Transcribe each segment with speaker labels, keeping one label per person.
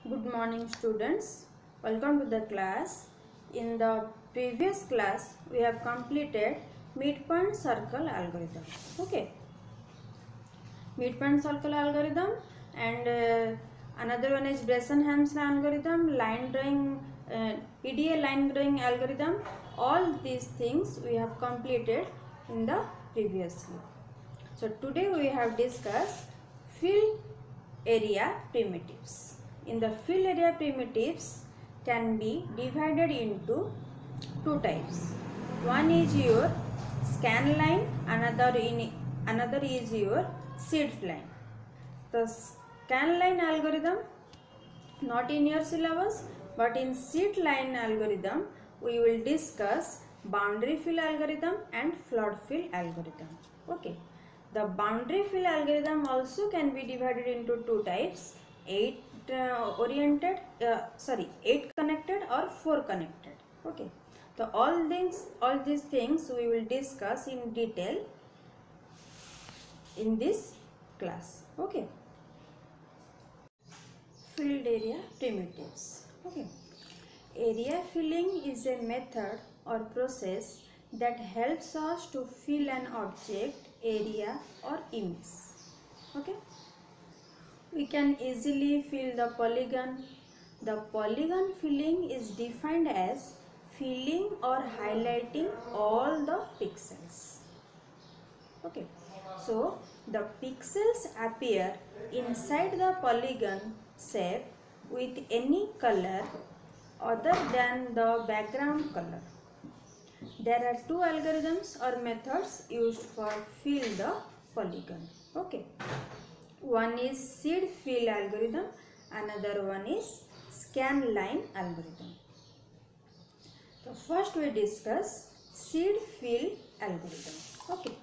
Speaker 1: Good morning students, welcome to the class. In the previous class we have completed midpoint circle algorithm. Okay, midpoint circle algorithm and another one is Bresson-Hamm's algorithm, line drawing, EDA line drawing algorithm. All these things we have completed in the previously. So today we have discussed fill area primitives. In the fill area primitives can be divided into two types. One is your scan line, another is your seed line. The scan line algorithm not in your syllabus, but in seed line algorithm we will discuss boundary fill algorithm and flood fill algorithm. Okay. The boundary fill algorithm also can be divided into two types: 8 connected or 4 connected. Okay. So all these things we will discuss in detail in this class. Okay. Filled area primitives. Okay. Area filling is a method or process that helps us to fill an object, area or image. Okay. We can easily fill the polygon. The polygon filling is defined as filling or highlighting all the pixels. Okay. So the pixels appear inside the polygon shape with any color other than the background color. There are two algorithms or methods used for fill the polygon. Okay. One is seed fill algorithm, another one is scan line algorithm. So first we discuss seed fill algorithm. Okay.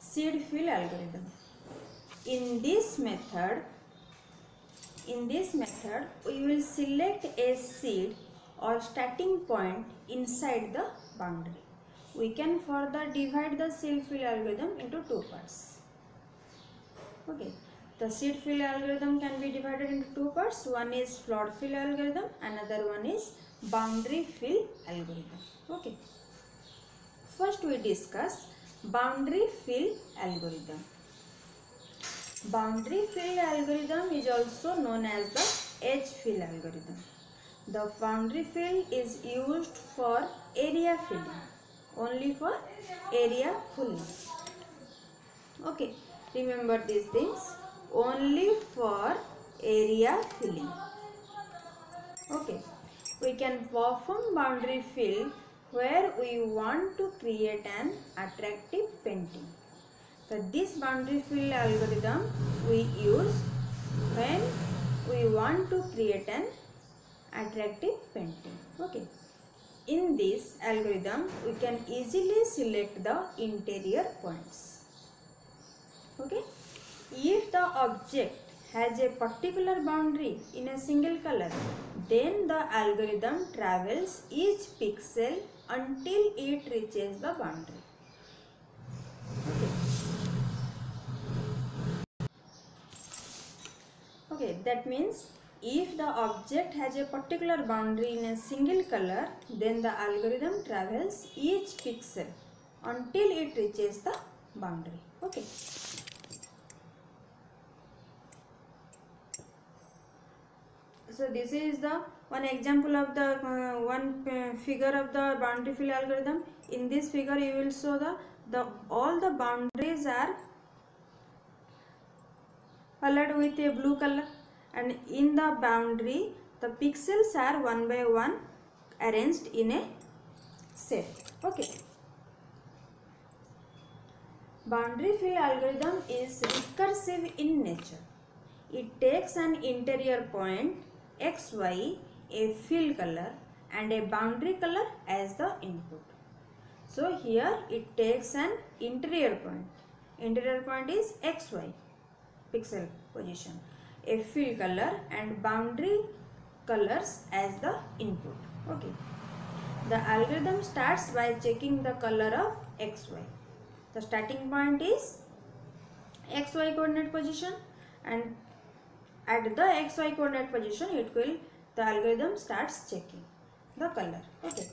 Speaker 1: Seed fill algorithm. In this method we will select a seed or starting point inside the boundary. We can further divide the seed fill algorithm into two parts. Okay, the seed fill algorithm can be divided into two parts. One is flood fill algorithm, another one is boundary fill algorithm. Okay, first we discuss boundary fill algorithm. Boundary fill algorithm is also known as the edge fill algorithm. The boundary fill is used for area filling, only for area filling. Okay, remember these things, only for area filling. Okay, we can perform boundary fill where we want to create an attractive painting. So this boundary fill algorithm we use when we want to create an attractive painting. Okay. In this algorithm we can easily select the interior points. Okay. If the object has a particular boundary in a single color, then the algorithm travels each pixel until it reaches the boundary. Okay, that means if the object has a particular boundary in a single color, then the algorithm travels each pixel until it reaches the boundary. Okay. So this is the one example of the figure of the boundary fill algorithm. In this figure you will show all the boundaries are colored with a blue color, and in the boundary the pixels are one by one arranged in a set. Okay. Boundary fill algorithm is recursive in nature. It takes an interior point xy, a fill color and a boundary color as the input. So here it takes an interior point. Interior point is xy pixel position, a fill color and boundary colors as the input. Okay. The algorithm starts by checking the color of xy. The starting point is xy coordinate position, and at the xy coordinate position the algorithm starts checking the color. Okay.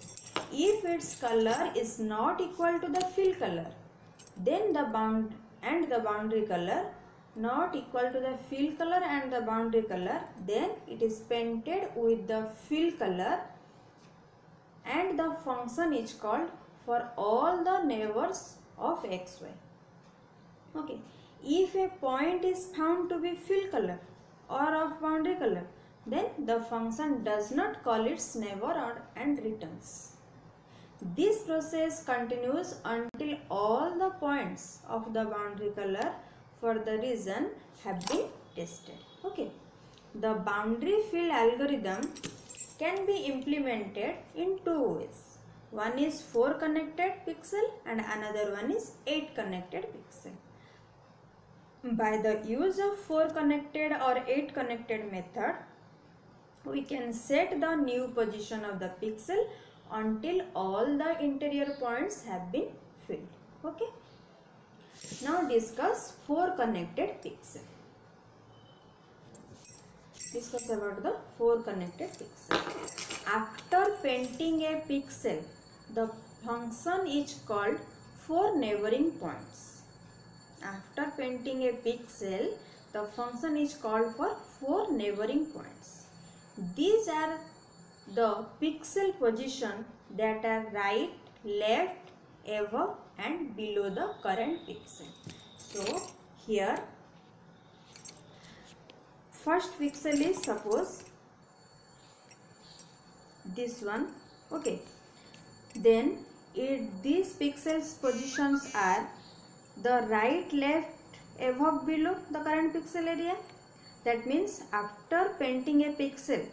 Speaker 1: If its color is not equal to the fill color, then the boundary color not equal to the fill color and the boundary color, then it is painted with the fill color, and the function is called for all the neighbors of xy. Okay. If a point is found to be fill color or of boundary color, then the function does not call its neighbor and returns. This process continues until all the points of the boundary color for the region have been tested. Okay. The boundary fill algorithm can be implemented in two ways. One is 4 connected pixel and another one is 8 connected pixel. By the use of 4 connected or 8 connected method, we can set the new position of the pixel until all the interior points have been filled. Okay. Now discuss 4 connected pixel. Discuss about the 4 connected pixel. After painting a pixel, the function is called for neighboring points. After painting a pixel, the function is called for 4 neighboring points. These are the pixel position that are right, left, above and below the current pixel. So here first pixel is suppose this one. Okay. Then these pixels positions are the right, left, above, below the current pixel area. That means after painting a pixel,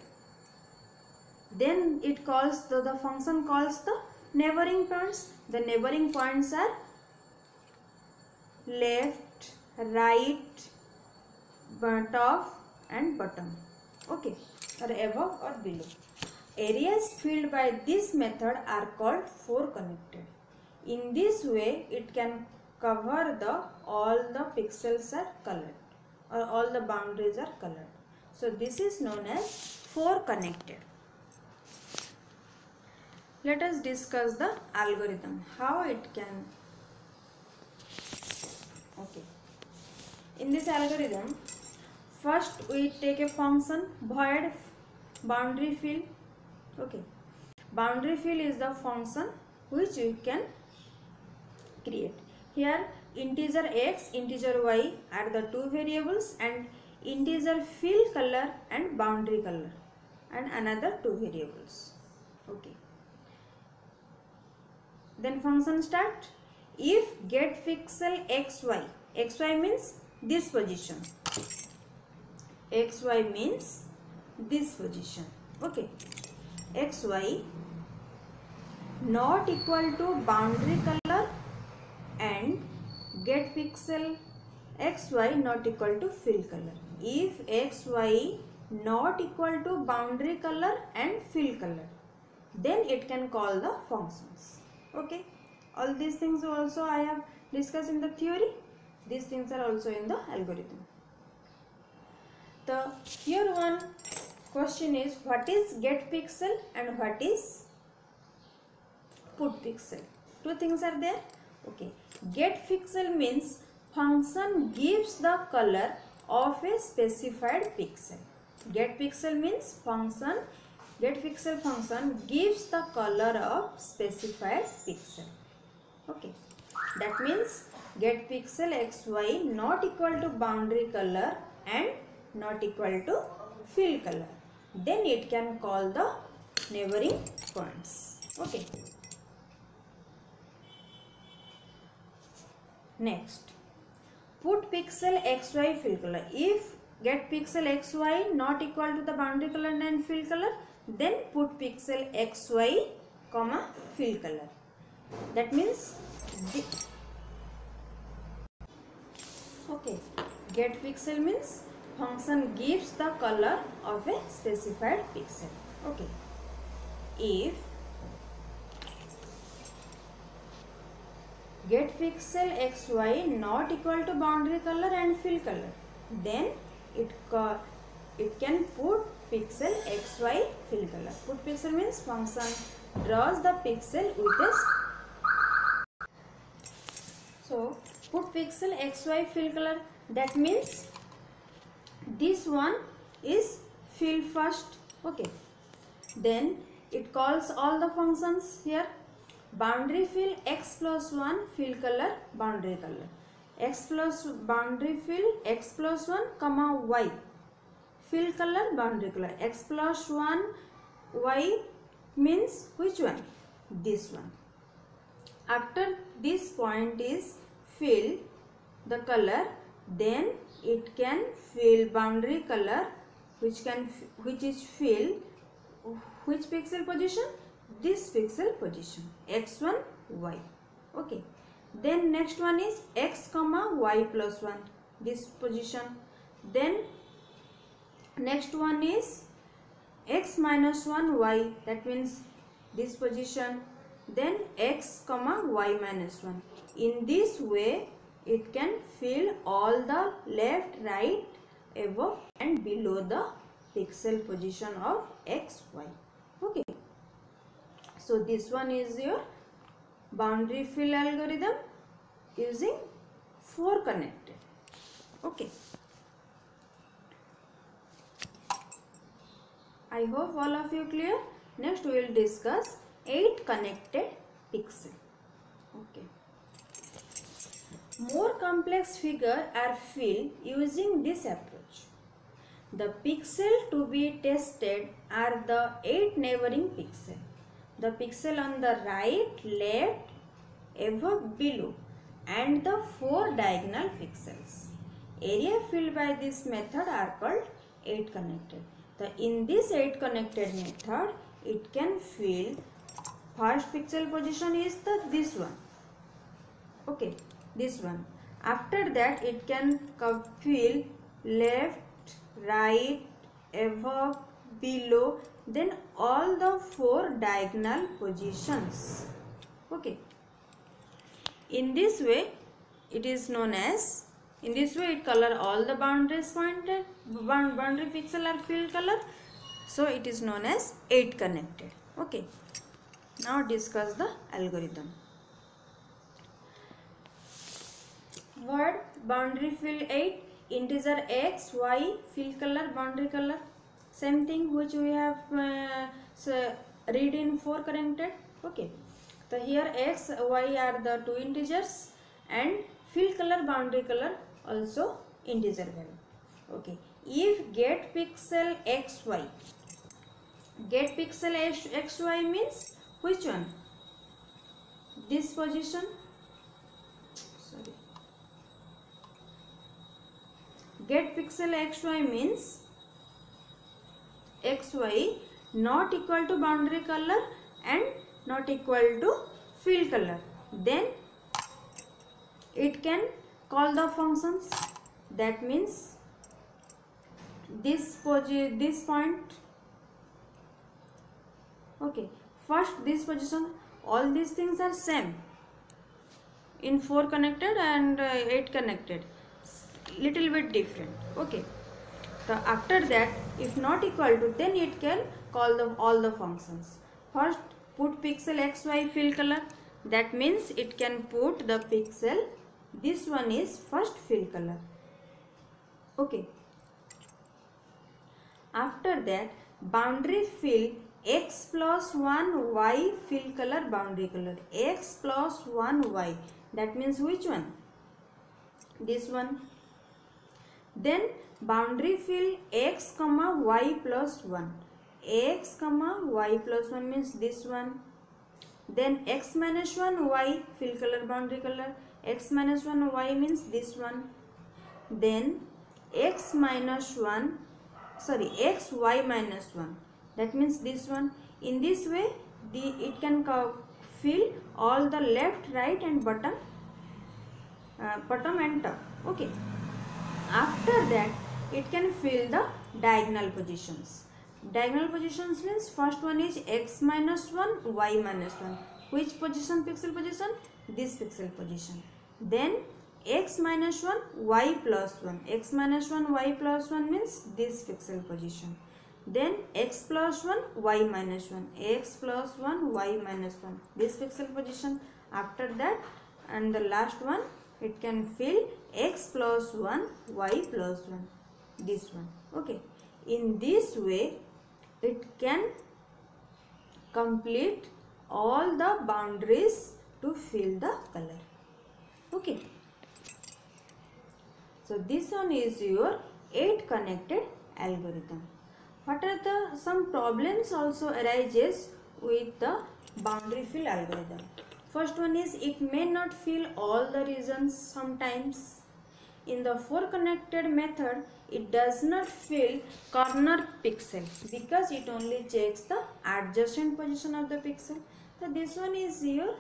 Speaker 1: then it calls the function calls the neighboring points. The neighboring points are left, right, top and bottom. Okay, or above or below. Areas filled by this method are called 4 connected. In this way, it can cover all the pixels are colored or all the boundaries are colored. So this is known as 4 connected. Let us discuss the algorithm, how it can. Okay. In this algorithm, first we take a function void boundary fill. Okay. Boundary fill is the function which you can create. Here integer x, integer y are the two variables, and integer fill color and boundary color and another two variables. Okay. Then function start. If get pixel xy, xy means this position, xy means this position. Okay. Xy not equal to boundary color and get pixel xy not equal to fill color. If xy not equal to boundary color and fill color, then it can call the functions. Okay. All these things also I have discussed in the theory. These things are also in the algorithm. The here one question is, what is get pixel and what is put pixel? Two things are there. Okay. Get pixel means function gives the color of a specified pixel. Get pixel means function, get pixel function gives the color of specified pixel. Okay. That means get pixel xy not equal to boundary color and not equal to fill color. Then it can call the neighboring points. Okay. Next, put pixel xy fill color. If get pixel xy not equal to the boundary color and fill color, then put pixel xy comma fill color. That means okay, get pixel means function gives the color of a specified pixel. Okay, if get pixel xy not equal to boundary color and fill color, then it can put pixel xy fill color. Put pixel means function draws the pixel with a so put pixel xy fill color, that means this one is fill first. Okay, then it calls all the functions here. Boundary fill x plus 1 fill color boundary color, x plus boundary fill x plus 1 comma y fill color boundary color, x plus 1 y means which one? This one. After this point is fill the color, then it can fill boundary color which is fill which pixel position? This pixel position x1 y. Okay, then next one is x comma y plus 1, this position. Then next one is x minus 1 y, that means this position. Then x comma y minus 1. In this way it can fill all the left, right, above and below the pixel position of x, y. Okay, so this one is your boundary fill algorithm using 4 connected. Okay, I hope all of you clear. Next we will discuss 8 connected pixel. Okay, more complex figures are filled using this approach. The pixel to be tested are the 8 neighboring pixels. The pixel on the right, left, above, below and the 4 diagonal pixels. Area filled by this method are called 8 connected. In this 8 connected method, it can fill first pixel position is this one. Okay, this one. After that it can fill left, right, above, below, then all the 4 diagonal positions. Okay, in this way it is known as, in this way it color all the boundaries pointed, boundary pixel are filled color, so it is known as 8 connected. Okay, now discuss the algorithm. Word boundary fill 8, integer x, y, fill color, boundary color. Same thing which we have read in 4 connected. Okay, so here x, y are the 2 integers and fill color, boundary color also integer value. Okay, if get pixel xy, get pixel xy means which one? This position. Sorry. Get pixel xy means xy not equal to boundary color and not equal to fill color. Then it can call the functions. That means this point. Okay, first this position, all these things are same in 4 connected and 8 connected, little bit different. Okay, so after that if not equal to, then it can call all the functions. First put pixel xy fill color, that means it can put the pixel, this one is first fill color. Okay, after that boundary fill x plus 1 y fill color, boundary color, x plus 1 y, that means which one? This one. Then boundary fill x comma y plus 1, x comma y plus 1 means this one. Then x minus 1 y fill color, boundary color, x minus 1 y means this one. Then x minus 1, sorry, x y minus 1, that means this one. In this way it can fill all the left, right and bottom and top. Okay, after that it can fill the diagonal positions. Diagonal positions means first one is x minus 1, y minus 1. Which position, pixel position? This pixel position. Then x minus 1, y plus 1. X minus 1, y plus 1 means this pixel position. Then x plus 1, y minus 1. X plus 1, y minus 1. This pixel position. After that, and the last one, it can fill x plus 1, y plus 1. This one. Okay. In this way, it can complete all the boundaries to fill the color. Okay. So this one is your 8 connected algorithm. What are the some problems also arises with the boundary fill algorithm? First one is it may not fill all the regions sometimes. In the 4 connected method, it does not fill corner pixel because it only checks the adjacent position of the pixel. So this one is your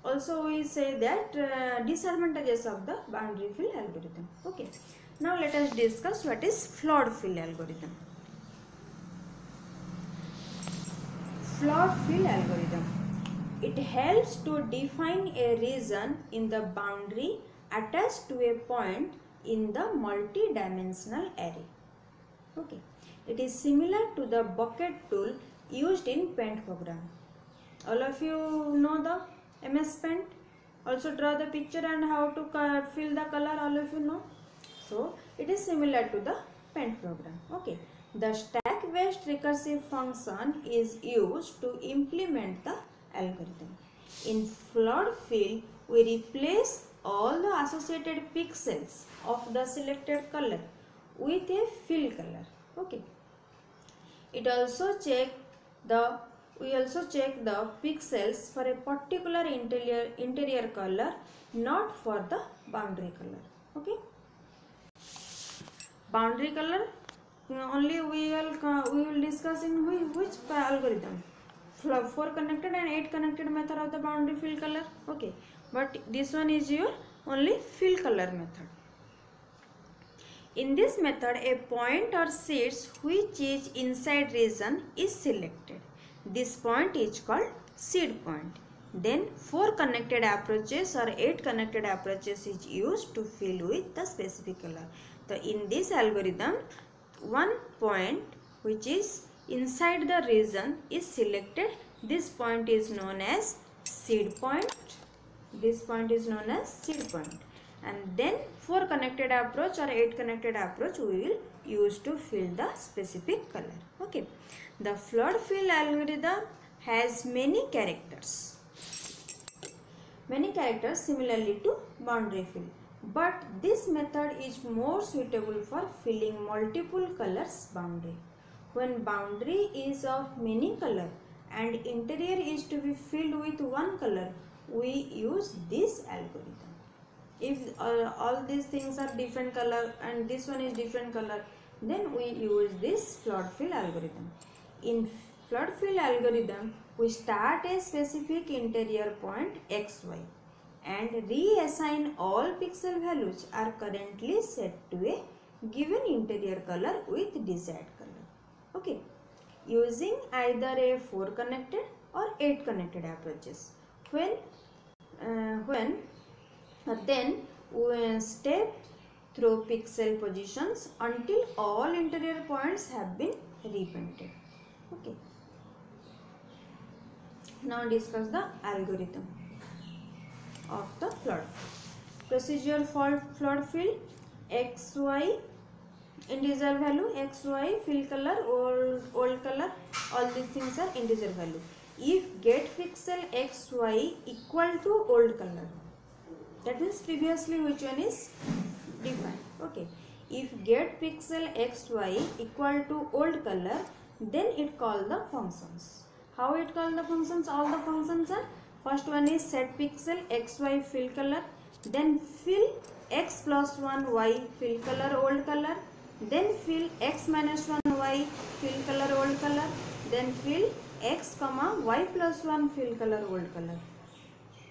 Speaker 1: also we say that disadvantages of the boundary fill algorithm. Okay. Now let us discuss what is flawed fill algorithm. Flawed fill algorithm. It helps to define a region in the boundary attached to a point in the multi-dimensional array. Okay. It is similar to the bucket tool used in Paint program. All of you know the MS Paint. Also draw the picture and how to fill the color, all of you know. So it is similar to the Paint program. Okay. The stack based recursive function is used to implement the algorithm. In flawed fill, we replace all the associated pixels of the selected color with a fill color. Okay. We also check the pixels for a particular interior color, not for the boundary color. Okay. Boundary color only we will discuss in which algorithm. 4 connected and 8 connected method of the boundary fill color. Okay. But this one is your only fill color method. In this method, a point or seeds which is inside region is selected. This point is called seed point. Then 4 connected approaches or 8 connected approaches is used to fill with the specific color. So in this algorithm, one point which is inside the region is selected. This point is known as seed point. This point is known as seed point. And then 4 connected approach or 8 connected approach we will use to fill the specific color. Okay. The flawed fill algorithm has many characters. Many characters similarly to boundary fill. But this method is more suitable for filling multiple colors boundary. When boundary is of many color and interior is to be filled with one color, we use this algorithm. If all these things are different color and this one is different color, then we use this flawed fill algorithm. In flawed fill algorithm, we start a specific interior point xy and reassign all pixel values are currently set to a given interior color with desired color. Okay. Using either a 4 connected or 8 connected approaches. Then we step through pixel positions until all interior points have been repainted. Okay. Now discuss the algorithm of the flawed. Procedure for flawed fill: xy integer value, xy fill color, old color, all these things are integer value. If get pixel xy equal to old color, that means previously which one is defined. Okay. If get pixel xy equal to old color, then it call the functions. How it call the functions? All the functions are, first one is set pixel xy fill color, then fill x plus 1 y fill color old color, then fill x minus 1 y fill color old color, then fill x comma y plus 1 fill color old color.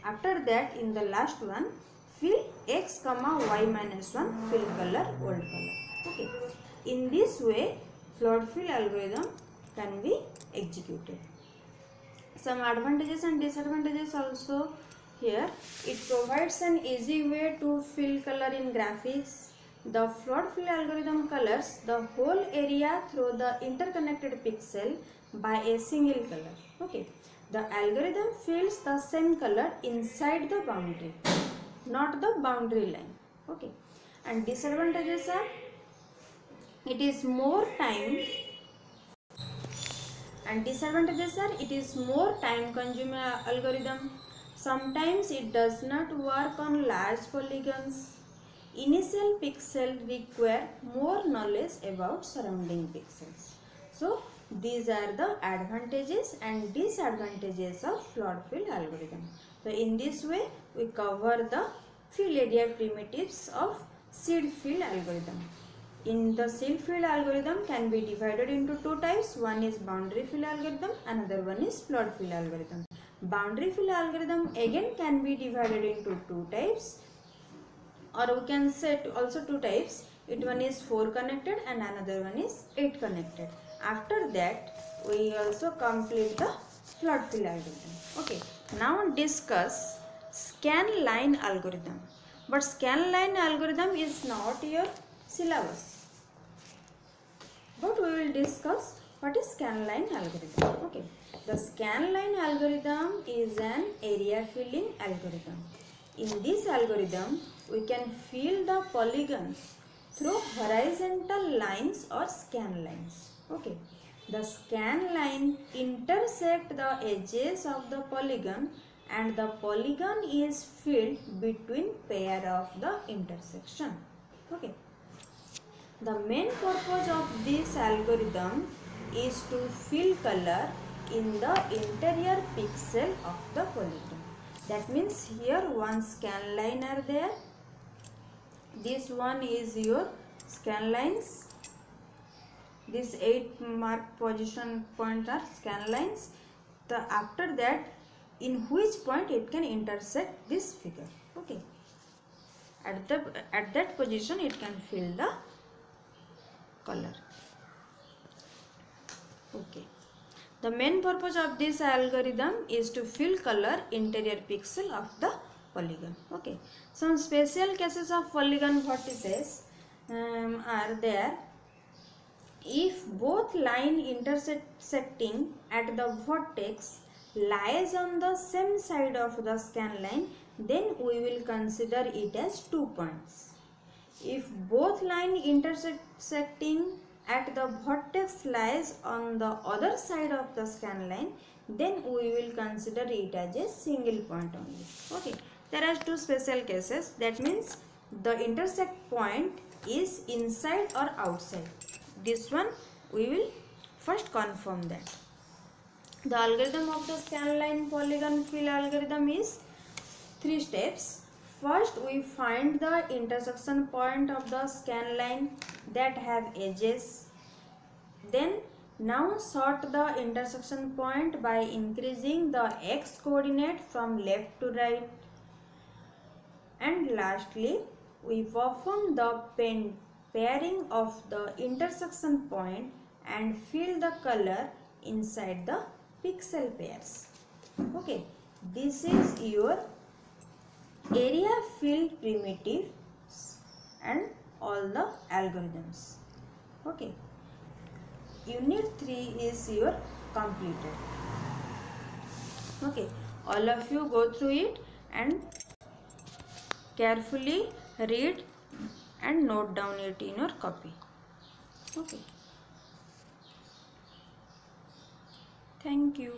Speaker 1: After that, in the last one, fill x comma y minus 1 fill color old color. Okay, in this way flood fill algorithm can be executed. Some advantages and disadvantages also here. It provides an easy way to fill color in graphics. The flood fill algorithm colors the whole area through the interconnected pixel by a single color. Okay, the algorithm fills the same color inside the boundary, not the boundary line. Okay, and disadvantages are it is more time consuming algorithm. Sometimes it does not work on large polygons. Initial pixels require more knowledge about surrounding pixels. So these are the advantages and disadvantages of flood fill algorithm. So in this way we cover the fill area primitives of seed fill algorithm. In the seed fill algorithm can be divided into two types. One is boundary fill algorithm, another one is flood fill algorithm. Boundary fill algorithm again can be divided into two types, or we can say also two types. One is 4 connected and another one is 8 connected. After that we also complete the flood fill algorithm. Okay, now discuss scan line algorithm. But scan line algorithm is not your syllabus. But we will discuss what is scan line algorithm. Okay, the scan line algorithm is an area filling algorithm. In this algorithm, we can fill the polygons through horizontal lines or scan lines. Okay, the scan line intersect the edges of the polygon and the polygon is filled between pair of the intersection. Okay. The main purpose of this algorithm is to fill color in the interior pixel of the polygon. That means here one scan line are there. This one is your scan lines. This 8 mark position point are scan lines. After that, in which point it can intersect this figure. Okay. At that position it can fill the color. Okay, the main purpose of this algorithm is to fill color interior pixel of the polygon. Okay, some special cases of polygon vertices are there. If both line intersecting at the vertex lies on the same side of the scan line, then we will consider it as 2 points. If both line intersecting at the vertex lies on the other side of the scan line, then we will consider it as a single point only. Okay, there are two special cases. That means the intersect point is inside or outside. This one we will first confirm that. The algorithm of the scan line polygon fill algorithm is 3 steps. First, we find the intersection point of the scan line that have edges. Then, now sort the intersection point by increasing the x coordinate from left to right. And lastly, we perform the pairing of the intersection point and fill the color inside the pixel pairs. Okay, this is your area fill primitives and all the algorithms. Okay, unit 3 is your completed. Okay, all of you go through it and carefully read and note down it in your copy. Okay, thank you.